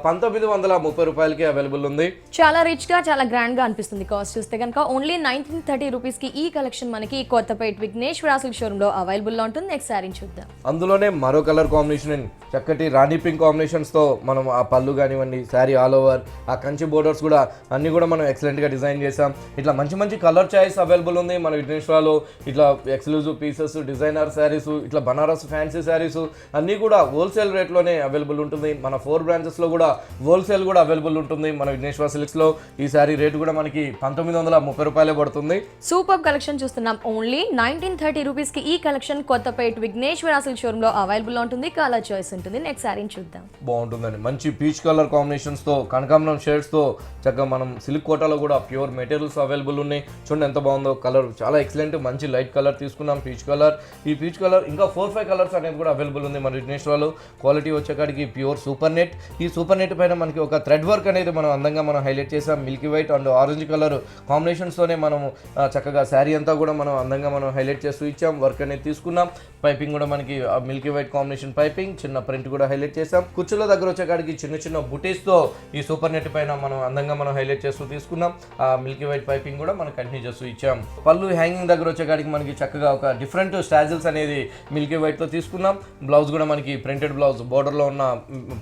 1930 రూపాయలకి అవైలబుల్ ఉంది. చాలా రిచ్ గా చాలా గ్రాండ్ గా అనిపిస్తుంది. కాస్ట్ చూస్తే కనుక ఓన్లీ 1930 రూపీస్ కి ఈ కలెక్షన్ మనకి కొత్తపేట విఘ్నేశ్వర సిల్క్ షోరూమ్ లో అవైలబుల్ లో ఉంటుంది. నెక్స్ట్ శారీని చూద్దాం. అందులోనే మరో కలర్ కాంబినేషన్ చక్కటి రాణి పింక్ కాంబినేషన్స్తో మనం ఆ పళ్ళు కానివ్వండి శారీ ఆల్ ఓవర్ ఆ కంచి బోర్డర్స్ కూడా అన్నీ కూడా మనం ఎక్సలెంట్గా డిజైన్ చేసాం. ఇట్లా మంచి మంచి కలర్ చాయిస్ అవైలబుల్ ఉంది మన విఘ్నేశ్వరలో. ఇట్లా ఎక్స్క్లూజివ్ పీసెస్, డిజైనర్ శారీస్, ఇట్లా బనారస్ ఫ్యాన్సీ శారీస్ అన్నీ కూడా హోల్సేల్ రేట్లోనే అవైలబుల్ ఉంటుంది. మన 4 బ్రాంచెస్లో కూడా హోల్సేల్ కూడా అవైలబుల్ ఉంటుంది మన విఘ్నేశ్వర సిల్క్స్లో. ఈ శారీ రేటు కూడా మనకి 1930 రూపాయలే పడుతుంది. సూపర్ కలెక్షన్ చూస్తున్నాం. ఓన్లీ 1930 రూపీస్ కి ఈ collection Kothapeta Vighneshwara silk showroom లో అవైలబుల్ ఉంటుంది. కలర్ చాయిస్ ఉంటుంది. నెక్స్ట్ శారీని చూద్దాం. బాగుంటుందండి, మంచి పీచ్ కలర్ కాంబినేషన్స్తో కనకాంబరం షేడ్స్తో చక్కగా మనం సిల్క్ కోటాలో కూడా ప్యూర్ మెటీరియల్స్ అవైలబుల్ ఉన్నాయి. చూడండి ఎంత బాగుందో, కలర్ చాలా ఎక్సలెంట్, మంచి లైట్ కలర్ తీసుకున్నాం పీచ్ కలర్. ఈ పీచ్ కలర్ ఇంకా 4-5 కలర్స్ అనేది కూడా అవైలబుల్ ఉంది మన విఘ్నేశ్వరలో. క్వాలిటీ వచ్చేకాడికి ప్యూర్ సూపర్ నెట్. ఈ సూపర్ నెట్ పైన మనకి ఒక థ్రెడ్ వర్క్ అనేది మనం అందంగా మనం హైలైట్ చేసాం. Milky white and orange colour కాంబినేషన్స్తోనే మనం చక్కగా శారీ అంతా కూడా మనం అందంగా మనం హైలైట్ చేస్తూ ఇచ్చాం. వర్క్ అనేది తీసుకున్నాం. పైపింగ్ కూడా మనకి మిల్కీ వైట్ కాంబినేషన్ పైపింగ్, చిన్న ప్రింట్ కూడా హైలైట్ చేసాం. కుర్చీల దగ్గర వచ్చేకాడికి చిన్న చిన్న బుటీస్తో ఈ సూపర్ నెట్ పైన మనం అందంగా మనం హైలైట్ చేస్తూ తీసుకున్నాం. ఆ మిల్కీ వైట్ పైపింగ్ కూడా మనం కంటిన్యూ చేస్తూ ఇచ్చాం. పళ్ళు హ్యాంగింగ్ దగ్గర వచ్చేకాడికి మనకి చక్కగా ఒక డిఫరెంట్ స్టాజిల్స్ అనేది మిల్కీ వైట్తో తీసుకున్నాం. బ్లౌజ్ కూడా మనకి ప్రింటెడ్ బ్లౌజ్, బోర్డర్లో ఉన్న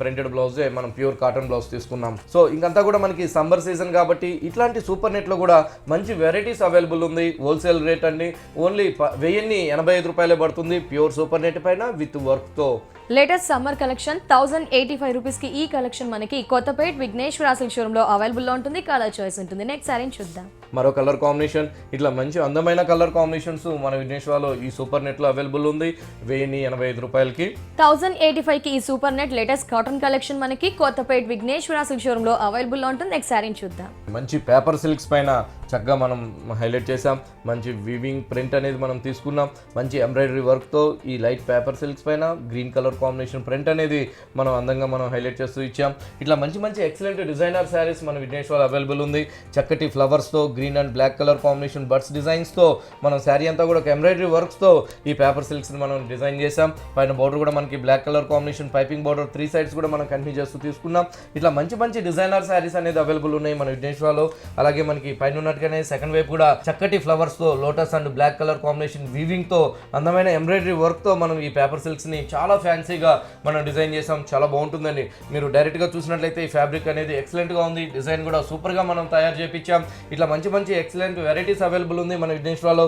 ప్రింటెడ్ బ్లౌజే మనం ప్యూర్ కాటన్ బ్లౌజ్ తీసుకున్నాం. సో ఇంకంతా కూడా మనకి సమ్మర్ సీజన్ కాబట్టి ఇట్లాంటి సూపర్ నెట్లో కూడా మంచి వెరైటీస్ అవైలబుల్ ఉంది. హోల్సేల్ రేట్ అండి ఓన్లీ 1085 రూపాయలే పడుతుంది ప్యూర్ సూపర్ నెట్ పైన విత్ వర్క్తో. లేటెస్ట్ సమ్మర్ కలెక్షన్ 1085 రూపీస్ కి ఈ కలెక్షన్ మనకి కొత్తపేట విఘ్నేశ్వర సిల్క్ షోరూమ్ లో అవైలబుల్ లో ఉంటుంది. కలర్ చాయిస్ ఉంటుంది. నెక్స్ట్ శారీని చూద్దాం. మరో కలర్ కాంబినేషన్, ఇట్లా మంచి అందమైన కలర్ కాంబినేషన్స్ మన విఘ్నేశ్వరలో ఈ సూపర్ నెట్లో అవైలబుల్ ఉంది 1085 రూపాయలకి. 1085 కి ఈ super net latest cotton collection మనకి కొత్తపేట విఘ్నేశ్వర సిల్క్ షోరూమ్ లో అవైలబుల్ లో ఉంటుంది. నెక్స్ట్ శారీని చూద్దాం. మంచి పేపర్ సిల్క్స్ పైన చక్కగా మనం హైలైట్ చేసాం. మంచి వీవింగ్ ప్రింట్ అనేది మనం తీసుకున్నాం. మంచి ఎంబ్రాయిడరీ వర్క్తో ఈ లైట్ పేపర్ సిల్క్స్ పైన గ్రీన్ కలర్ కాంబినేషన్ ప్రింట్ అనేది మనం అందంగా మనం హైలైట్ చేస్తూ ఇచ్చాం. ఇట్లా మంచి మంచి ఎక్సలెంట్ డిజైనర్ శారీస్ మన విఘ్నేష్ వాళ్ళు అవైలబుల్ ఉంది. చక్కటి ఫ్లవర్స్తో green and black colour combination birds డిజైన్స్తో మనం శారీ అంతా కూడా ఎంబ్రాయిడరీ వర్క్స్తో ఈ పేపర్ సిల్క్స్ని మనం డిజైన్ చేసాం. పైన బార్డర్ కూడా మనకి black colour combination piping border 3 sides కూడా మనం కంటిన్యూ చేస్తూ తీసుకున్నాం. ఇట్లా మంచి మంచి డిజైనర్ శారీస్ అనేది అవైలబుల్ ఉన్నాయి మన విఘ్నేష్ వాళ్ళు. అలాగే మనకి పైన ఉన్నట్టుగానే సెకండ్ వైపు కూడా చక్కటి ఫ్లవర్స్తో lotus and black colour combination వీవింగ్తో అందమైన ఎంబ్రాయిడరీ వర్క్తో మనం ఈ పేపర్ సిల్క్స్ని చాలా ఫ్యాన్సీగా మనం డిజైన్ చేసాం. చాలా బాగుంటుందండి. మీరు డైరెక్ట్గా చూసినట్లయితే ఈ ఫ్యాబ్రిక్ అనేది ఎక్సలెంట్గా ఉంది. డిజైన్ కూడా సూపర్గా మనం తయారు చేయించాం. ఇట్లా మంచి మంచి ఎక్సలెంట్ వెరైటీస్ అవైలబుల్ ఉంది మన విఘ్నేష్ వాళ్ళు.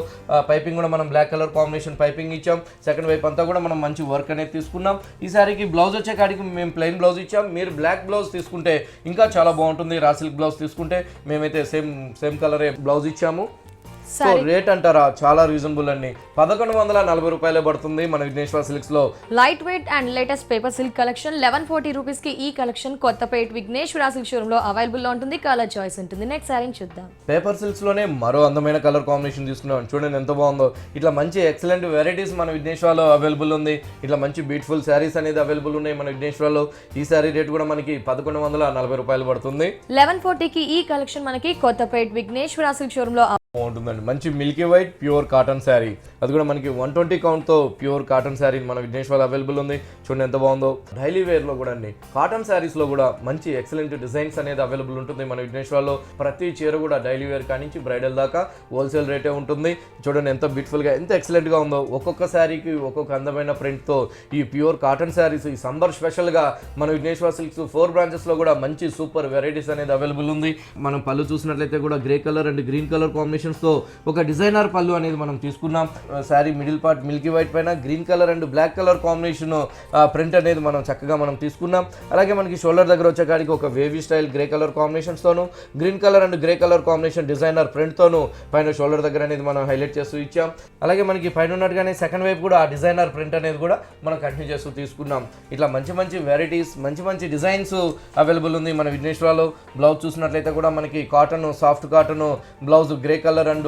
పైపింగ్ కూడా మనం బ్లాక్ కలర్ కాంబినేషన్ పైపింగ్ ఇచ్చాం. సెకండ్ వైపు అంతా కూడా మనం మంచి వర్క్ అనేది తీసుకున్నాం. ఈ సారీకి బ్లౌజ్ వచ్చే కాడికి మేము ప్లెయిన్ బ్లౌజ్ ఇచ్చాం. మీరు బ్లాక్ బ్లౌజ్ తీసుకుంటే ఇంకా చాలా బాగుంటుంది. రా సిల్క్ బ్లౌజ్ తీసుకుంటే మేమైతే సేమ్ కలరే బ్లౌజ్ ఇచ్చాము. సో రేట్ అంటారా చాలా రీజనబుల్ అండి. 1140 రూపాయలే పడుతుంది మన విఘ్నేశ్వర సిల్క్స్ లో. Light weight and latest paper silk collection 1140 rupees కి ఈ collection Kothapeta Vighneshwara silk showroom లో అవైలబుల్ లో ఉంటుంది. కలర్ చాయిస్ ఉంటుంది. నెక్స్ట్ సారీ చూద్దాం. పేపర్ సిల్క్స్ లోనే మరో అందమైన కలర్ కాంబినేషన్ తీసుకున్నాం. చూడండి ఎంత బాగుందో. ఇట్లా మంచి ఎక్సలెంట్ వెరైటీస్ మన విఘ్నేశ్వరలో అవైలబుల్ ఉంది. ఇట్లా మంచి బ్యూటిఫుల్ శారీస్ అనేది అవైలబుల్ ఉన్నాయి మన విఘ్నేశ్వరలో. ఈ శారీ రేట్ కూడా మనకి 1140 రూపాయలు పడుతుంది. 1140 కి ఈ కలెక్షన్ మనకి కొత్తపేట విఘ్నేశ్వర సిల్క్ షోరూమ్ లో బాగుంటుందండి. మంచి Milky white pure cotton sari, అది కూడా మనకి 120 కౌంట్తో ప్యూర్ కాటన్ శారీ మన విఘ్నేష్ వాళ్ళు అవైలబుల్ ఉంది. చూడండి ఎంత బాగుందో. డైలీ వేర్లో కూడా అండి కాటన్ శారీస్లో కూడా మంచి ఎక్సలెంట్ డిజైన్స్ అనేది అవైలబుల్ ఉంటుంది మన విఘ్నేష్ వాళ్ళు. ప్రతి చీర కూడా డైలీ వేర్ కానించి బ్రైడల్ దాకా హోల్సేల్ రేటే ఉంటుంది. చూడండి ఎంత బ్యూటిఫుల్గా ఎంత ఎక్సలెంట్గా ఉందో. ఒక్కొక్క శారీకి ఒక్కొక్క అందమైన ప్రింట్తో ఈ ప్యూర్ కాటన్ శారీస్ ఈ సమ్మర్ స్పెషల్గా మన విఘ్నేశ్వర సిల్క్స్ 4 బ్రాంచెస్లో కూడా మంచి సూపర్ వెరైటీస్ అనేది అవైలబుల్ ఉంది. మనం పళ్ళు చూసినట్లయితే కూడా grey colour and green colour కాంబినేషన్స్తో ఒక డిజైనర్ పళ్ళు అనేది మనం తీసుకున్నాం. Sari middle part milky white పైన green colour and black colour combination print అనేది మనం చక్కగా మనం తీసుకున్నాం. అలాగే మనకి షోల్డర్ దగ్గర వచ్చేకాడికి ఒక వేవీ స్టైల్ గ్రే కలర్ కాంబినేషన్స్తోను green colour and grey colour combination designer ప్రింట్తోను పైన షోల్డర్ దగ్గర అనేది మనం హైలైట్ చేస్తూ ఇచ్చాం. అలాగే మనకి పైన ఉన్నట్టుగానే సెకండ్ వైపు కూడా ఆ డిజైనర్ ప్రింట్ అనేది కూడా మనం కంటిన్యూ చేస్తూ తీసుకున్నాం. ఇట్లా మంచి మంచి వెరైటీస్ మంచి మంచి డిజైన్స్ అవైలబుల్ ఉంది మన విఘ్నేశ్వరలో. బ్లౌజ్ చూసినట్లయితే కూడా మనకి cotton soft cotton blouse grey colour and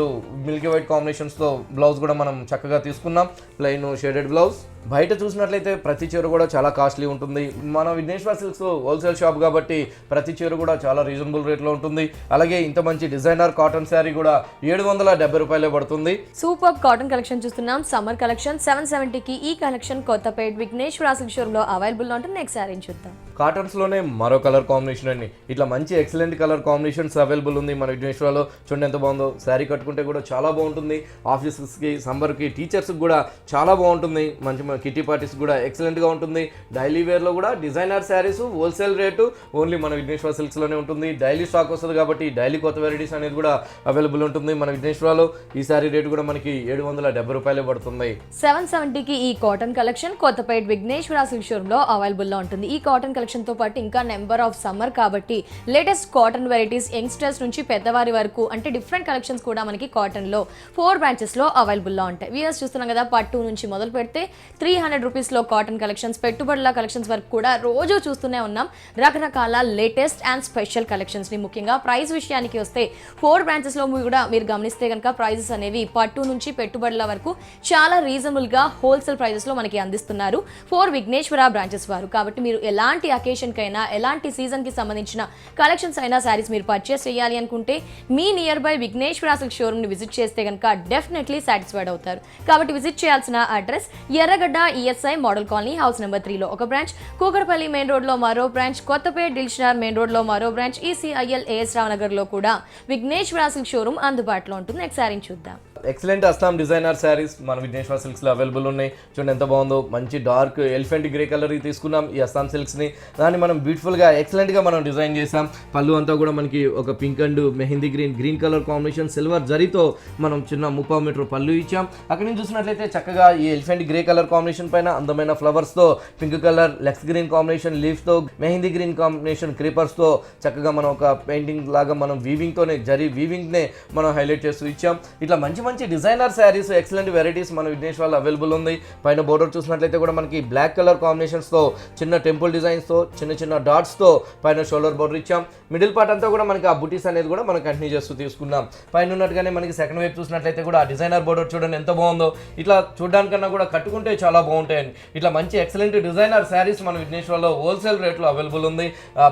milky white కాంబినేషన్స్తో బ్లౌజ్ కూడా మనం చక్కగా తీసుకున్నాం. Plain shaded blouse. బయట చూసినట్లయితే ప్రతి చీర కూడా చాలా కాస్ట్లీ ఉంటుంది. మన విఘ్నేశ్వర సిల్క్స్ హోల్సేల్ షాప్ కాబట్టి ప్రతి చీర కూడా చాలా రీజనబుల్ రేట్లో ఉంటుంది. అలాగే ఇంత మంచి డిజైనర్ కాటన్ శారీ కూడా 770 రూపాయలే పడుతుంది. సూపర్ కాటన్ కలెక్షన్ చూస్తున్నాం. సమ్మర్ కలెక్షన్ 770 కి ఈ collection Kothapeta Vighneshwara silk showroom లో అవైలబుల్ ఉంటుంది. నెక్స్ట్ సారీ చూద్దాం. కాటన్స్ లోనే మరో కలర్ కాంబినేషన్ అండి. ఇట్లా మంచి ఎక్సలెంట్ కలర్ కాంబినేషన్స్ అవైలబుల్ ఉంది మన విఘ్నేశ్వరలో. చూడండి ఎంత బాగుందో. శారీ కట్టుకుంటే కూడా చాలా బాగుంటుంది. ఆఫీసెస్కి సమ్మర్కి టీచర్స్కి కూడా చాలా బాగుంటుంది. మంచి కిటీ పార్టీస్ కూడా ఎక్సలెంట్గా ఉంటుంది. డైలీ వేర్లో కూడా designer saris wholesale rate only మన విఘ్నేశ్వర సిల్క్స్లోనే ఉంటుంది. డైలీ స్టాక్ వస్తుంది కాబట్టి డైలీ కొత్త వెరైటీస్ అనేది కూడా అవైలబుల్ ఉంటుంది మన విఘ్నేశ్వరలో. ఈ శారీ రేటు కూడా మనకి 770 రూపాయలే పడుతుంది. 770 కి ఈ cotton collection Kothapeta Vighneshwara silk showroom లో అవైలబుల్ లో ఉంటుంది. ఈ కాటన్ కలెక్షన్ తో పాటు ఇంకా నెంబర్ ఆఫ్ సమ్మర్ కాబట్టి లేటెస్ట్ కాటన్ వెరైటీస్ యంగ్స్టర్స్ నుంచి పెద్దవారి వరకు అంటే డిఫరెంట్ కలెక్షన్స్ కూడా మనకి కాటన్ లో 4 బ్రాంచెస్ లో అవైలబుల్ లో ఉంటాయి. వ్యూయర్స్ చూస్తున్నాం కదా, పట్టు నుంచి మొదలు పెడితే 300 రూపీస్ లో కాటన్ కలెక్షన్స్ పెట్టుబడుల కలెక్షన్స్ వరకు కూడా రోజు చూస్తూనే ఉన్నాం. రకరకాల లేటెస్ట్ అండ్ స్పెషల్ కలెక్షన్స్ ని ముఖ్యంగా ప్రైస్ విషయానికి వస్తే 4 బ్రాంచెస్ లో కూడా మీరు గమనిస్తే కనుక ప్రైజెస్ అనేవి పట్టు నుంచి పెట్టుబడుల వరకు చాలా రీజనబుల్ గా హోల్సేల్ ప్రైజెస్ లో మనకి అందిస్తున్నారు 4 విఘ్నేశ్వర బ్రాంచెస్ వారు. కాబట్టి మీరు ఎలాంటి అకేషన్ కైనా ఎలాంటి సీజన్ కి సంబంధించిన కలెక్షన్స్ అయినా సారీస్ మీరు పర్చేస్ చేయాలి అనుకుంటే మీ near by Vighneshwara silk showroom ని విజిట్ చేస్తే కనుక డెఫినెట్లీ సాటిస్ఫైడ్ అవుతారు. కాబట్టి విజిట్ చేయాల్సిన అడ్రస్ ఎర్రగడ్డ ESI model colony house number 3 లో ఒక బ్రాంచ్, కూకట్పల్లి మెయిన్ రోడ్ లో మరో బ్రాంచ్, కొత్తపేట దిల్షనార్ మెయిన్ రోడ్ లో మరో బ్రాంచ్, ఈసీఐఎల్ ఏఎస్ రావు నగర్ లో కూడా విఘ్నేశ్వర సిల్క్ షోరూమ్ అందుబాటులో ఉంటుంది. నెక్స్ట్ సారీ చూద్దాం. ఎక్సలెంట్ అస్సాం డిజైనర్ శారీస్ మన విఘ్నేశ్వర సిల్క్స్లో అవైలబుల్ ఉన్నాయి. చూడండి ఎంత బాగుందో. మంచి డార్క్ ఎలిఫెంట్ గ్రే కలర్ తీసుకున్నాం ఈ అస్సాం సిల్క్స్ని. దాన్ని మనం బ్యూటిఫుల్గా ఎక్సలెంట్గా మనం డిజైన్ చేసాం. పళ్ళు అంతా కూడా మనకి ఒక pink and mehndi green colour combination silver జరీతో మనం చిన్న 30 మీటర్ పళ్ళు ఇచ్చాం. అక్కడి నుంచి చూసినట్లయితే చక్కగా ఈ ఎలిఫెంట్ గ్రే కలర్ కాంబినేషన్ పైన అందమైన ఫ్లవర్స్తో పింక్ కలర్ లెక్స్ గ్రీన్ కాంబినేషన్ లీఫ్తో మెహందీ గ్రీన్ కాంబినేషన్ క్రీపర్స్తో చక్కగా మనం ఒక పెయింటింగ్ లాగా మనం వీవింగ్తోనే వీవింగ్నే మనం హైలైట్ చేస్తూ ఇచ్చాం. ఇట్లా మంచి మంచి డిజైనర్ శారీస్ ఎక్సలెంట్ వెరైటీస్ మన విఘ్నేశ్వర్లో అవైలబుల్ ఉంది. పైన బోర్డర్ చూసినట్లయితే కూడా మనకి బ్లాక్ కలర్ కాంబినేషన్స్తో చిన్న టెంపుల్ డిజైన్స్తో చిన్న చిన్న డాట్స్తో పైన షోల్డర్ బోర్డర్ ఇచ్చాం. మిడిల్ పార్ట్ అంతా కూడా మనకి ఆ బుటీస్ అనేది కూడా మనం కంటిన్యూ చేస్తూ తీసుకున్నాం. పైన ఉన్నట్టుగానే మనకి సెకండ్ వైపు చూసినట్లయితే కూడా డిజైనర్ బోర్డర్ చూడండి ఎంత బాగుందో. ఇట్లా చూడడానికన్నా కూడా కట్టుకుంటే చాలా బాగుంటాయండి. ఇట్లా మంచి ఎక్సలెంట్ డిజైనర్ శారీస్ మన విఘ్నేశ్వర్లో హోల్సేల్ రేట్లో అవైలబుల్ ఉంది.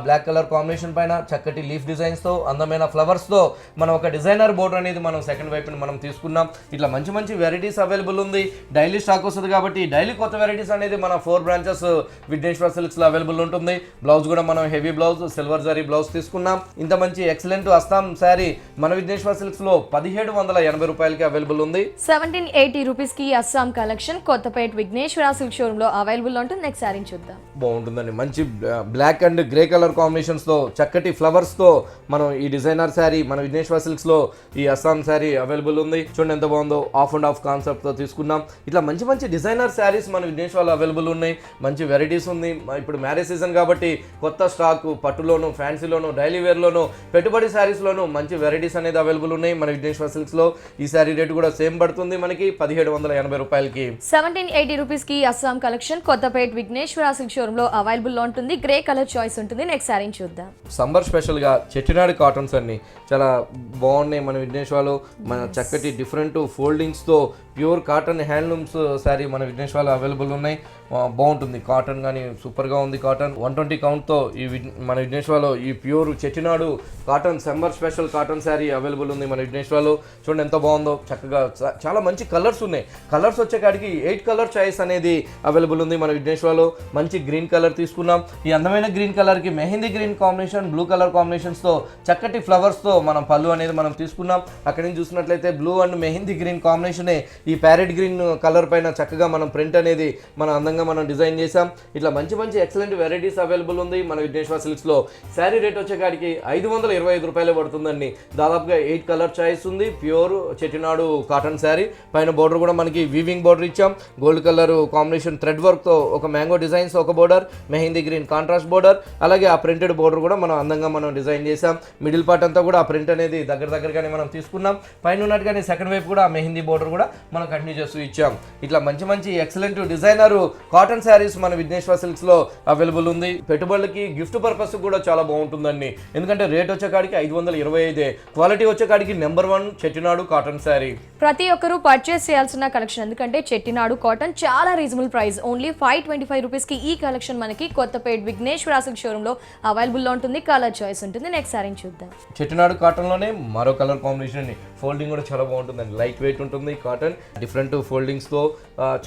బ్లాక్ కలర్ కాంబినేషన్ పైన చక్కటి లీఫ్ డిజైన్స్తో అందమైన ఫ్లవర్స్తో మనం ఒక డిజైనర్ బోర్డర్ అనేది మనం సెకండ్ వైపుని మనం తీసుకున్నాం. ఇట్లా మంచి మంచి వెరైటీస్ అవైలబుల్ ఉంది. డైలీ స్టాక్ వస్తుంది కాబట్టి డైలీ కొత్త వెరైటీస్ అనేది మన 4 బ్రాంచెస్ విఘ్నేశ్వర సిల్క్స్లో అవైలబుల్ ఉంటుంది. బ్లౌజ్ కూడా మనం heavy blouse silver zari blouse తీసుకున్నాం. ఇంత మంచి ఎక్సలెంట్ అస్సాం శారీ మన విఘ్నేశ్వర సిల్క్స్లో 1780 రూపాయలకి అవైలబుల్ ఉంది. 1780 రూపీస్కి అస్సాం కలెక్షన్ కొత్తపేట విఘ్నేశ్వర సిల్క్ షోరూంలో అవైలబుల్ ఉంటుంది. నెక్స్ట్ శారీ చూద్దాం. బాగుంటుందండి. మంచి బ్లాక్ అండ్ గ్రే కలర్ కాంబినేషన్స్తో చక్కటి ఫ్లవర్స్తో మనం ఈ డిజైనర్ శారీ మన విఘ్నేశ్వర సిల్క్స్లో ఈ అస్సాం శారీ అవైలబుల్ ఉంది. చూడండి ఎంత బాగుందో. ఆఫ్ అండ్ ఆఫ్ కాన్సెప్ట్తో తీసుకున్నాం. ఇట్లా మంచి మంచి డిజైనర్ శారీస్ మన విఘ్నేశ్వర్లో అవైలబుల్ ఉన్నాయి. మంచి వెరైటీస్ ఉంది. ఇప్పుడు మ్యారేజ్ సీజన్ కాబట్టి కొత్త స్టాక్ పట్టులోను ఫ్యాన్సీలోను డైలీ వేర్లోను పెట్టుబడి శారీస్లోను మంచి వెరైటీస్ అనేది అవైలబుల్ ఉన్నాయి మన విఘ్నేశ్వర సిల్క్స్లో. ఈ శారీ రేటు కూడా సేమ్ పడుతుంది మనకి 1780 రూపాయలకి. 1780 రూపీస్కి అస్సాం కలెక్షన్ కొత్తపేట విఘ్నేశ్వర సిల్క్ షోరూంలో అవైలబుల్ ఉంటుంది. గ్రే కలర్ చాయిస్ ఉంటుంది. నెక్స్ట్ శారీ చూద్దాం. సమ్మర్ స్పెషల్గా చెట్టినాడు కాటన్స్ అన్ని చాలా బాగున్నాయి మన విఘ్నేశ్వర్లో. మన చక్కటి డిఫరెంట్ ఫోల్డింగ్స్తో ప్యూర్ కాటన్ హ్యాండ్లూమ్స్ శారీ మన విఘ్నేశ్వర్లో అవైలబుల్ ఉన్నాయి. బాగుంటుంది. కాటన్ కానీ సూపర్గా ఉంది. కాటన్ 120 కౌంట్తో ఈ మన విఘ్నేశ్వర్లో ఈ pure Chettinad cotton summer special cotton sari available ఉంది మన విఘ్నేశ్వర్లో. చూడండి ఎంత బాగుందో. చక్కగా చాలా మంచి కలర్స్ ఉన్నాయి. కలర్స్ వచ్చే కాడికి 8 కలర్ చాయిస్ అనేది అవైలబుల్ ఉంది మన విఘ్నేశ్వర్లో. మంచి గ్రీన్ కలర్ తీసుకున్నాం. ఈ అందమైన గ్రీన్ కలర్కి mehndi green combination blue colour కాంబినేషన్స్తో చక్కటి ఫ్లవర్స్తో మనం పళ్ళు అనేది మనం తీసుకున్నాం. అక్కడి నుంచి చూసినట్లయితే బ్లూ అండ్ మెహందీ గ్రీన్ కాంబినేషనే ఈ ప్యారెట్ గ్రీన్ కలర్ పైన చక్కగా మనం ప్రింట్ అనేది మన అందంగా మనం డిజైన్ చేసాం. ఇట్లా మంచి మంచి ఎక్సలెంట్ వెరైటీస్ అవైలబుల్ ఉంది మన విఘ్నేశ్వర సిల్క్స్లో. శారీ రేట్ వచ్చేకాడికి 525 రూపాయలే పడుతుందండి. దాదాపుగా 8 కలర్ చాయిస్ ఉంది. Pure Chettinad cotton sari. పైన బోర్డర్ కూడా మనకి వీవింగ్ బోర్డర్ ఇచ్చాం. గోల్డ్ కలర్ కాంబినేషన్ థ్రెడ్ వర్క్తో ఒక మ్యాంగో డిజైన్స్ ఒక border, mehndi green contrast border, అలాగే ఆ ప్రింటెడ్ బోర్డర్ కూడా మనం అందంగా మనం డిజైన్ చేసాం. మిడిల్ పార్ట్ అంతా కూడా ఆ ప్రింట్ అనేది దగ్గరగానే మనం తీసుకున్నాం. పైన ఉన్నట్టుగానే సెకండ్ వైపు కూడా ఆ మెహందీ బోర్డర్ కూడా మనం కంటిన్యూ చేస్తూ ఇచ్చాం. ఇట్లా మంచి మంచి ఎక్సలెంట్ డిజైనర్ కాటన్ శారీస్ మన విఘ్నేశ్వర సిల్క్స్లో అవైలబుల్ ఉంది. పెట్టుబడులకి గిఫ్ట్ పర్పస్ కూడా చాలా బాగుంటుందండి. ఎందుకంటే రేట్ వచ్చేకాడికి 525. క్వాలిటీ వచ్చేకాడికి నెంబర్ 1 చెట్టినాడు కాటన్ శారీ. ప్రతి ఒక్కరూ పర్చేస్ చేయాల్సిన కలెక్షన్. ఎందుకంటే చెట్టినాడు కాటన్ చాలా రీజనబుల్ ప్రైస్. ఓన్లీ 525 రూపీస్కి ఈ కలెక్షన్ మనకి కొత్తపేట విఘ్నేశ్వర సిల్క్ షోరూంలో అవైలబుల్లో ఉంటుంది. కలర్ చాయిస్ ఉంటుంది. నెక్స్ట్ శారీ చూద్దాం. చెట్టినాడు కాటన్లోనే మరో కలర్ కాంబినేషన్ అండి. ఫోల్డింగ్ కూడా చాలా బాగుంటుందండి. లైట్ వెయిట్ ఉంటుంది కాటన్. డిఫరెంట్ ఫోల్డింగ్స్తో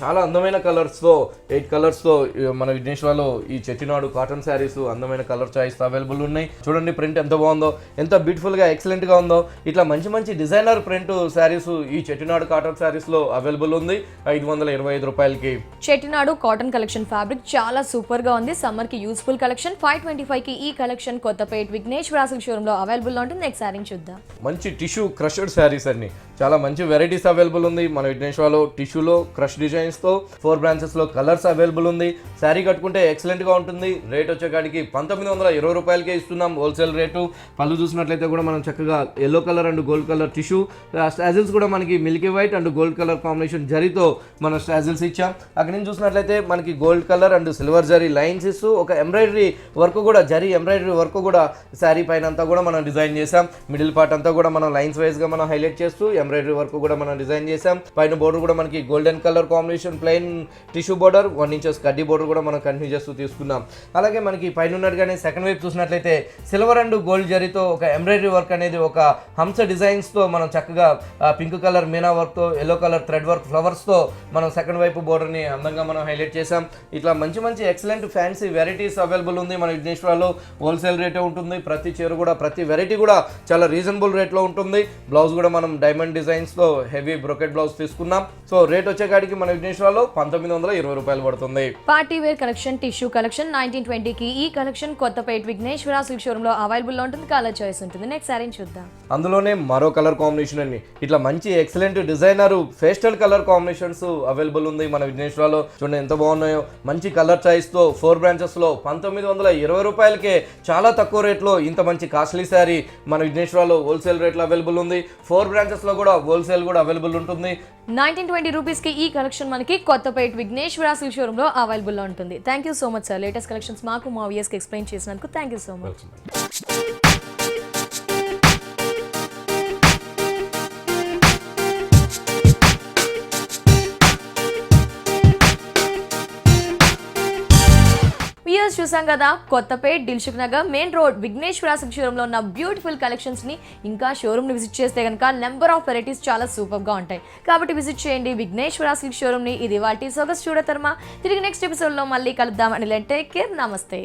చాలా అందమైన కలర్స్తో 8 కలర్స్తో మన విఘ్నేశ్వర్లో ఈ చెట్టినాడు కాటన్ శారీస్ అందమైన కలర్ చాయిస్ అవైలబుల్ ఉన్నాయి. చూడండి ప్రింట్ ఎంత బాగుందో, ఎంత బ్యూటిఫుల్గా ఎక్సలెంట్గా ఉందో. ఇట్లా మంచి మంచి డిజైనర్ ప్రింట్ శారీస్ ఈ చెట్టినాడు కాటన్ శారీస్లో అవైలబుల్ ఉంది 525 రూపాయలకి. చెట్టినాడు కాటన్ కలెక్షన్ ఫ్యాబ్రిక్ చాలా సూపర్గా ఉంది. సమ్మర్కి యూస్ఫుల్ కలెక్షన్. 525కి ఈ కలెక్షన్ కొత్తపేట విఘ్నేశ్వర సిల్క్ షోరూంలో అవైలబుల్లో ఉంటుంది. నెక్స్ట్ శారీ చూద్దాం. మంచి టిష్యూ క్రష్డ్ శారీస్ అన్ని చాలా మంచి వెరైటీస్ అవైలబుల్ ఉంది మన విఘ్నేశ్వర్లో. టిష్యూలో క్రష్ డిజైన్స్తో 4 బ్రాంచెస్లో కలర్స్ అవైలబుల్ ఉంది. శారీ కట్టుకుంటే ఎక్సలెంట్గా ఉంటుంది. రేట్ వచ్చేకాడికి 1920 రూపాయలకే ఇస్తున్నాం హోల్సేల్ రేటు. పళ్ళు చూసినట్లయితే కూడా మనం చక్కగా yellow colour and gold colour tissue స్టాజిల్స్ కూడా మనకి milky white and gold colour combination జరీతో మనం స్టాజిల్స్ ఇచ్చాం. అక్కడి నుంచి చూసినట్లయితే మనకి gold colour and silver zari lines ఇస్తూ ఒక ఎంబ్రాయిడరీ వర్క్ కూడా జరీ ఎంబ్రాయిడరీ వర్క్ కూడా శారీ పైన అంతా కూడా మనం డిజైన్ చేసాం. మిడిల్ పార్ట్ అంతా కూడా మనం లైన్స్ వైజ్గా మనం హైలైట్ చేస్తూ ఎంబ్రాయిడరీ వర్క్ కూడా మనం డిజైన్ చేసాం. పైన బోర్డర్ కూడా మనకి golden colour combination plain tissue border 1 inches కడ్డీ బోర్డర్ కూడా మనం కంటిన్యూ చేస్తూ తీసుకున్నాం. అలాగే మనకి పైన ఉన్నట్టుగానే సెకండ్ వైపు చూసినట్లయితే సిల్వర్ అండ్ గోల్డ్ జరీతో ఒక ఎంబ్రాయిడరీ వర్క్ అనేది ఒక హంస డిజైన్స్తో మనం చక్కగా పింక్ కలర్ మీనా వర్క్తో ఎల్లో కలర్ థ్రెడ్ వర్క్ ఫ్లవర్స్తో మనం సెకండ్ వైపు బోర్డర్ని అందంగా మనం హైలైట్ చేసాం. ఇట్లా మంచి మంచి ఎక్సలెంట్ ఫ్యాన్సీ వెరైటీస్ అవైలబుల్ ఉంది మన విఘ్నేశ్వర్లో. హోల్సేల్ రేటే ఉంటుంది. ప్రతి చీర కూడా ప్రతి వెరైటీ కూడా చాలా రీజనబుల్ రేట్లో ఉంటుంది. బ్లౌజ్ కూడా మనం డైమండ్ డిజైన్స్తో హెవీ బ్రోకెట్ బ్లౌజ్ తీసుకున్నాం. సో రేట్ వచ్చేకాడికి మన విఘ్నేశ్వర్లో 1920 రూపాయలు పడుతుంది. Party wear collection tissue collection 1920కి ఈ కలెక్షన్ కొత్తపేట విఘ్నేశ్వర సిల్క్ షోరూంలో అవైలబుల్లో ఉంటుంది. కలర్ చాయిస్ ఉంటుంది. నెక్స్ట్ శారీ చూద్దాం. అందులోనే మరో కలర్ కాంబినేషన్ అండి. ఇట్లా మంచి excellent designer pastel colour combinations available ఉంది మన విఘ్నేశ్వర్లో. చూడండి ఎంత బాగున్నాయో. మంచి కలర్ చాయిస్తో 4 బ్రాంచెస్లో 1920 రూపాయలకే చాలా తక్కువ రేట్లో ఇంత మంచి కాస్ట్లీ శారీ మన విఘ్నేశ్వర్లో హోల్సేల్ రేట్లో అవైలబుల్ ఉంది. 4 బ్రాంచెస్లో కూడా హోల్సేల్ కూడా అవైలబుల్ ఉంటుంది. 1920 రూపీస్కి ఈ కలెక్షన్ మనకి కొత్తపేట విఘ్నేశ్వర సిల్క్ షోరూంలో అవైలబుల్లో ఉంటుంది. Thank you so much sir, latest collections మాకు మా వ్యూయర్స్కి ఎక్స్ప్లెయిన్ చేసినందుకు thank you so much. Viewers చూసాం కదా, Kothapet Dilsukhnagar main road Vighneshwara silk షోరూంలో ఉన్న బ్యూటిఫుల్ కలెక్షన్స్ ని ఇంకా షోరూమ్ ని విజిట్ చేస్తే కనుక నెంబర్ ఆఫ్ వెరైటీస్ చాలా సూపర్ గా ఉంటాయి. కాబట్టి విజిట్ చేయండి విఘ్నేశ్వర సిల్క్ షోరూమ్ ని. ఇది వాటి సొగసు చూడతర్మా. తిరిగి నెక్స్ట్ ఎపిసోడ్ లో మళ్ళీ కలుద్దాం. అని టేక్ కేర్, నమస్తే.